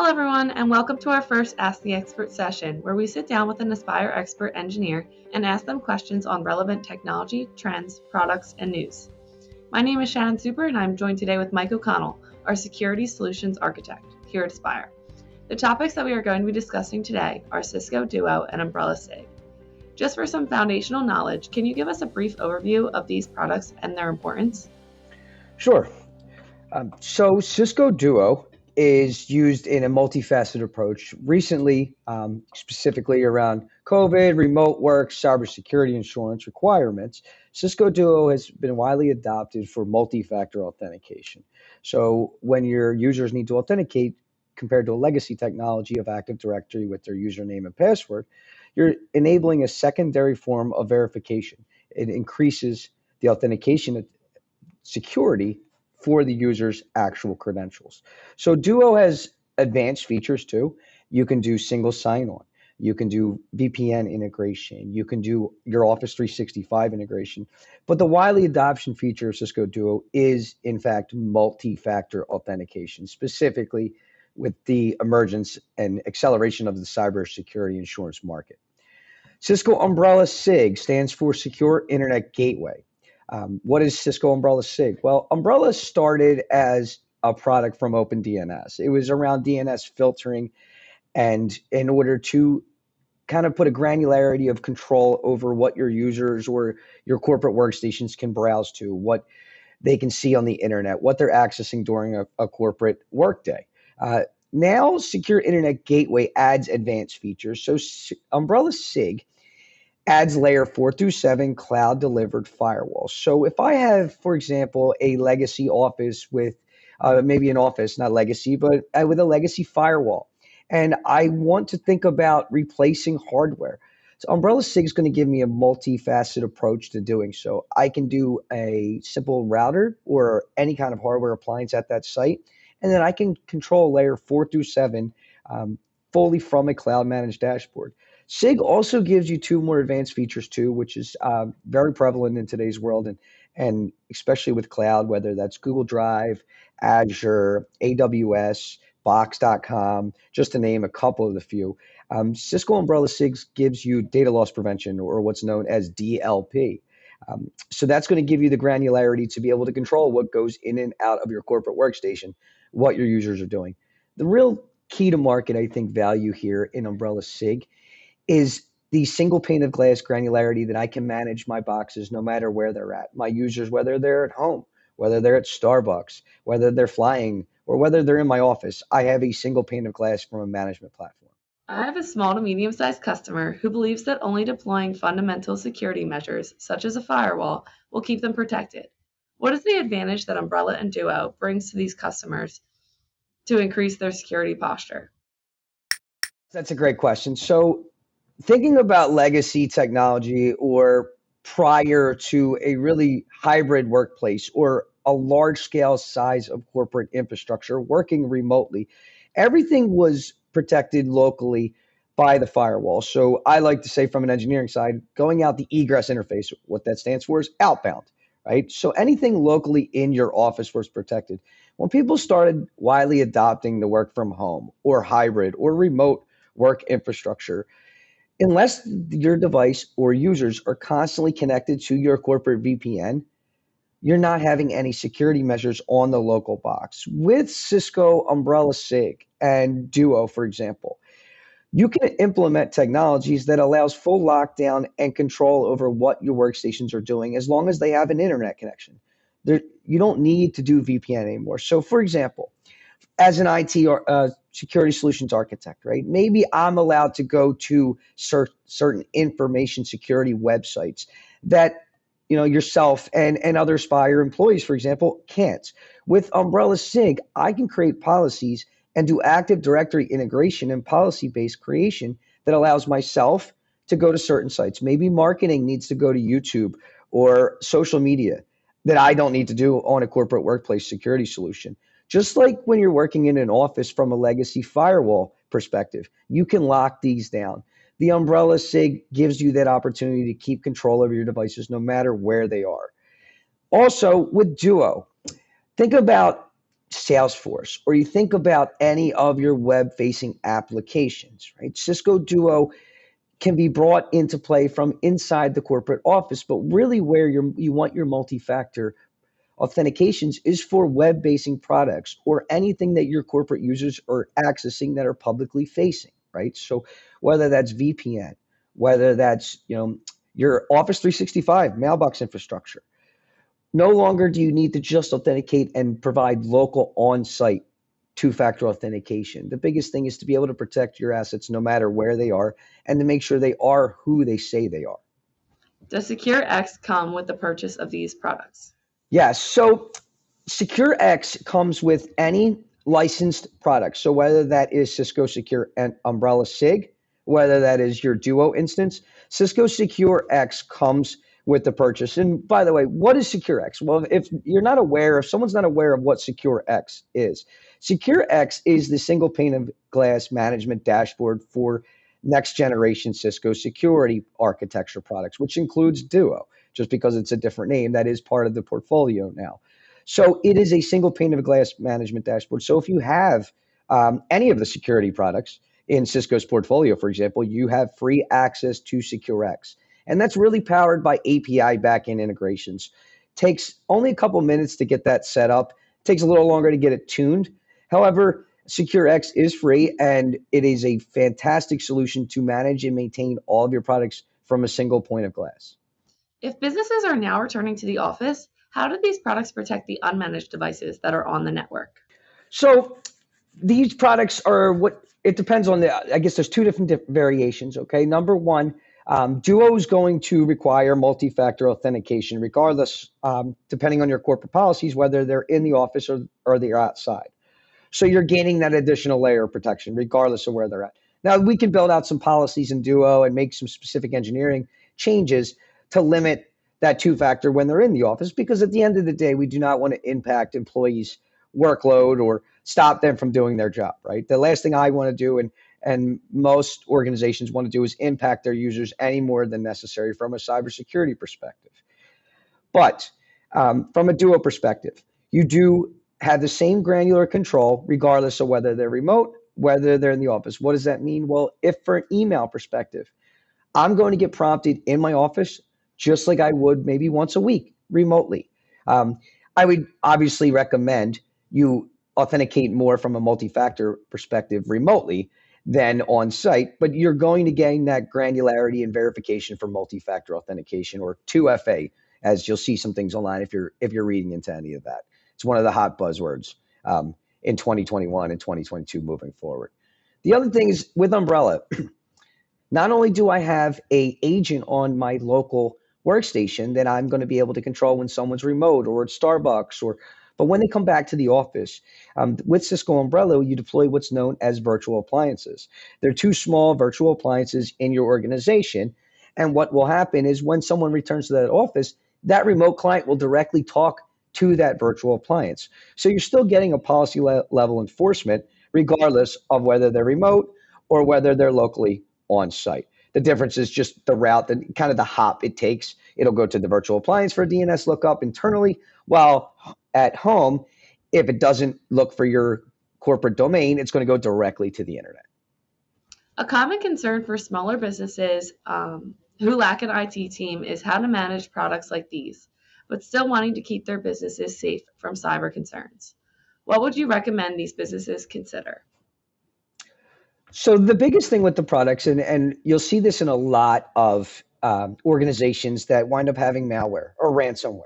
everyone, and welcome to our first Ask the Expert session, where we sit down with an Aspire expert engineer and ask them questions on relevant technology, trends, products, and news. My name is Shannon Super, and I'm joined today with Mike O'Connell, our Security Solutions Architect here at Aspire. The topics that we are going to be discussing today are Cisco Duo and Umbrella SIG. Just for some foundational knowledge, can you give us a brief overview of these products and their importance? Sure. So Cisco Duo is used in a multifaceted approach. Recently, specifically around COVID, remote work, cybersecurity insurance requirements, Cisco Duo has been widely adopted for multi-factor authentication. So when your users need to authenticate compared to a legacy technology of Active Directory with their username and password, you're enabling a secondary form of verification. It increases the authentication security for the user's actual credentials. So Duo has advanced features too. You can do single sign-on. You can do VPN integration. You can do your Office 365 integration. But the widely adoption feature of Cisco Duo is, in fact, multi-factor authentication, specifically with the emergence and acceleration of the cybersecurity insurance market. Cisco Umbrella SIG stands for Secure Internet Gateway. What is Cisco Umbrella SIG? Well, Umbrella started as a product from OpenDNS. It was around DNS filtering, and in order to kind of put a granularity of control over what your users or your corporate workstations can browse to, what they can see on the internet, what they're accessing during a corporate workday. Now, Secure Internet Gateway adds advanced features. So Umbrella SIG adds layer 4 through 7 cloud delivered firewalls. So if I have, for example, a legacy office with maybe an office, not legacy, but with a legacy firewall, and I want to think about replacing hardware, so Umbrella SIG is going to give me a multifaceted approach to doing so. I can do a simple router or any kind of hardware appliance at that site, and then I can control layer 4 through 7 fully from a cloud managed dashboard. SIG also gives you two more advanced features too, which is very prevalent in today's world, and especially with cloud, whether that's Google Drive, Azure, AWS, Box.com, just to name a couple of the few. Cisco Umbrella SIG gives you data loss prevention, or what's known as DLP. So that's going to give you the granularity to be able to control what goes in and out of your corporate workstation, what your users are doing. The real key to market, I think, value here in Umbrella SIG is the single pane of glass granularity that I can manage my boxes no matter where they're at. My users, whether they're at home, whether they're at Starbucks, whether they're flying, or whether they're in my office, I have a single pane of glass from a management platform. I have a small to medium-sized customer who believes that only deploying fundamental security measures, such as a firewall, will keep them protected. What is the advantage that Umbrella and Duo brings to these customers to increase their security posture? That's a great question. So thinking about legacy technology or prior to a really hybrid workplace or a large scale size of corporate infrastructure working remotely, everything was protected locally by the firewall. So I like to say from an engineering side, going out the egress interface, what that stands for is outbound, right? So anything locally in your office was protected. When people started widely adopting the work from home or hybrid or remote work infrastructure, unless your device or users are constantly connected to your corporate VPN, you're not having any security measures on the local box. With Cisco Umbrella SIG and Duo, for example, you can implement technologies that allows full lockdown and control over what your workstations are doing as long as they have an internet connection. You don't need to do VPN anymore. So for example, as an IT or security solutions architect, right? Maybe I'm allowed to go to certain information security websites that yourself and other Aspire employees, for example, can't. With Umbrella SIG, I can create policies and do Active Directory integration and policy-based creation that allows myself to go to certain sites. Maybe marketing needs to go to YouTube or social media that I don't need to do on a corporate workplace security solution. Just like when you're working in an office from a legacy firewall perspective, you can lock these down. The Umbrella SIG gives you that opportunity to keep control over your devices no matter where they are. Also, with Duo, think about Salesforce, or you think about any of your web-facing applications, right? Cisco Duo can be brought into play from inside the corporate office, but really where you want your multi-factor authentications is for web-basing products or anything that your corporate users are accessing that are publicly facing, right? So whether that's VPN, whether that's your Office 365 mailbox infrastructure, no longer do you need to just authenticate and provide local on-site two-factor authentication. The biggest thing is to be able to protect your assets no matter where they are and to make sure they are who they say they are. Does SecureX come with the purchase of these products? Yes. So SecureX comes with any licensed product. So whether that is Cisco Secure and Umbrella SIG, whether that is your Duo instance, Cisco SecureX comes with the purchase. And by the way, what is SecureX? Well, if someone's not aware of what SecureX is the single pane of glass management dashboard for next generation Cisco security architecture products, which includes Duo. Just because it's a different name, that is part of the portfolio now. So it is a single pane of glass management dashboard. So if you have any of the security products in Cisco's portfolio, for example, you have free access to SecureX. And that's really powered by API backend integrations. Takes only a couple minutes to get that set up. Takes a little longer to get it tuned. However, SecureX is free, and it is a fantastic solution to manage and maintain all of your products from a single point of glass. If businesses are now returning to the office, how do these products protect the unmanaged devices that are on the network? So these products are it depends on I guess there's two different variations, okay? Number one, Duo is going to require multi-factor authentication regardless, depending on your corporate policies, whether they're in the office or they're outside. So you're gaining that additional layer of protection regardless of where they're at. Now, we can build out some policies in Duo and make some specific engineering changes to limit that two-factor when they're in the office, because at the end of the day, we do not want to impact employees' workload or stop them from doing their job, right? The last thing I want to do, and most organizations want to do, is impact their users any more than necessary from a cybersecurity perspective. But from a Duo perspective, you do have the same granular control regardless of whether they're remote, whether they're in the office. What does that mean? Well, if for an email perspective, I'm going to get prompted in my office just like I would maybe once a week remotely. I would obviously recommend you authenticate more from a multi-factor perspective remotely than on site, but you're going to gain that granularity and verification for multi-factor authentication, or 2FA, as you'll see some things online if you're reading into any of that. It's one of the hot buzzwords in 2021 and 2022 moving forward. The other thing is with Umbrella, not only do I have an agent on my local workstation that I'm going to be able to control when someone's remote or at Starbucks, but when they come back to the office, with Cisco Umbrella, you deploy what's known as virtual appliances. They're two small virtual appliances in your organization. And what will happen is when someone returns to that office, that remote client will directly talk to that virtual appliance. So you're still getting a policy level enforcement regardless of whether they're remote or whether they're locally on site. The difference is just the route, kind of the hop it takes. It'll go to the virtual appliance for a DNS lookup internally, while at home, if it doesn't look for your corporate domain, it's going to go directly to the internet. A common concern for smaller businesses who lack an IT team is how to manage products like these, but still wanting to keep their businesses safe from cyber concerns. What would you recommend these businesses consider? So the biggest thing with the products, and you'll see this in a lot of organizations that wind up having malware or ransomware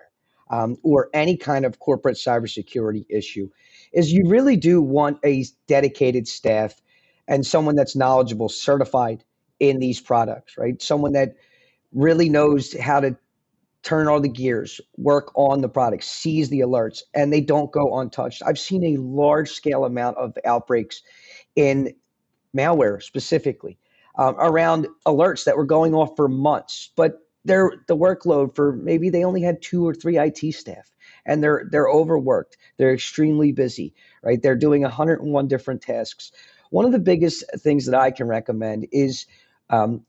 or any kind of corporate cybersecurity issue, is you really do want a dedicated staff and someone that's knowledgeable, certified in these products, right? Someone that really knows how to turn all the gears, work on the product, sees the alerts, and they don't go untouched. I've seen a large scale amount of outbreaks in malware specifically around alerts that were going off for months, but the workload for maybe they only had 2 or 3 IT staff, and they're overworked. They're extremely busy, right? They're doing 101 different tasks. One of the biggest things that I can recommend is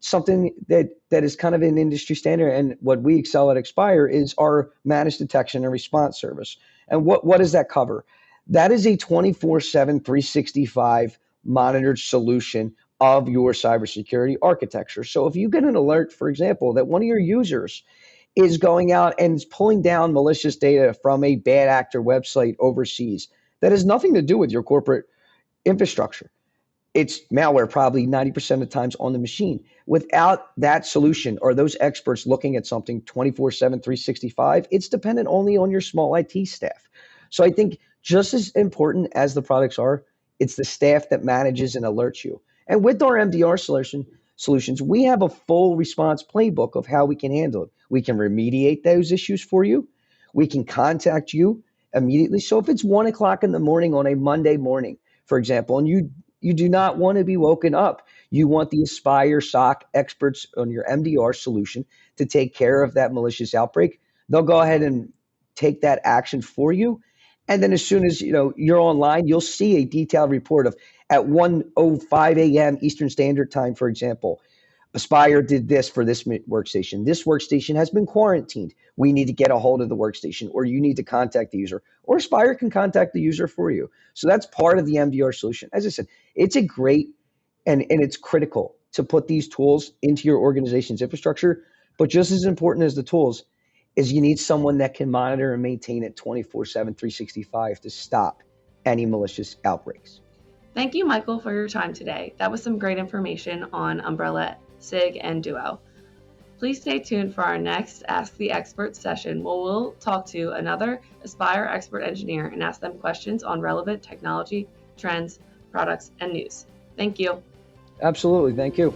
something that is kind of an industry standard, and what we excel at Expire is our managed detection and response service. And what does that cover? That is a 24/7, 365 monitored solution of your cybersecurity architecture. So if you get an alert, for example, that one of your users is going out and is pulling down malicious data from a bad actor website overseas, that has nothing to do with your corporate infrastructure. It's malware probably 90% of the times on the machine. Without that solution or those experts looking at something 24/7, 365, it's dependent only on your small IT staff. So I think just as important as the products are, it's the staff that manages and alerts you. And with our MDR solutions, we have a full response playbook of how we can handle it. We can remediate those issues for you. We can contact you immediately. So if it's 1 o'clock in the morning on a Monday morning, for example, and you do not want to be woken up. You want the Aspire SOC experts on your MDR solution to take care of that malicious outbreak. They'll go ahead and take that action for you. And then as soon as you're online, you'll see a detailed report of at 1:05 a.m. Eastern Standard Time, for example, Aspire did this for this workstation. This workstation has been quarantined. We need to get a hold of the workstation, or you need to contact the user, or Aspire can contact the user for you. So that's part of the MDR solution. As I said, it's a great and it's critical to put these tools into your organization's infrastructure. But just as important as the tools is you need someone that can monitor and maintain it 24/7, 365 to stop any malicious outbreaks. Thank you, Michael, for your time today. That was some great information on Umbrella, SIG, and Duo. Please stay tuned for our next Ask the Expert session where we'll talk to another Aspire expert engineer and ask them questions on relevant technology, trends, products, and news. Thank you. Absolutely. Thank you.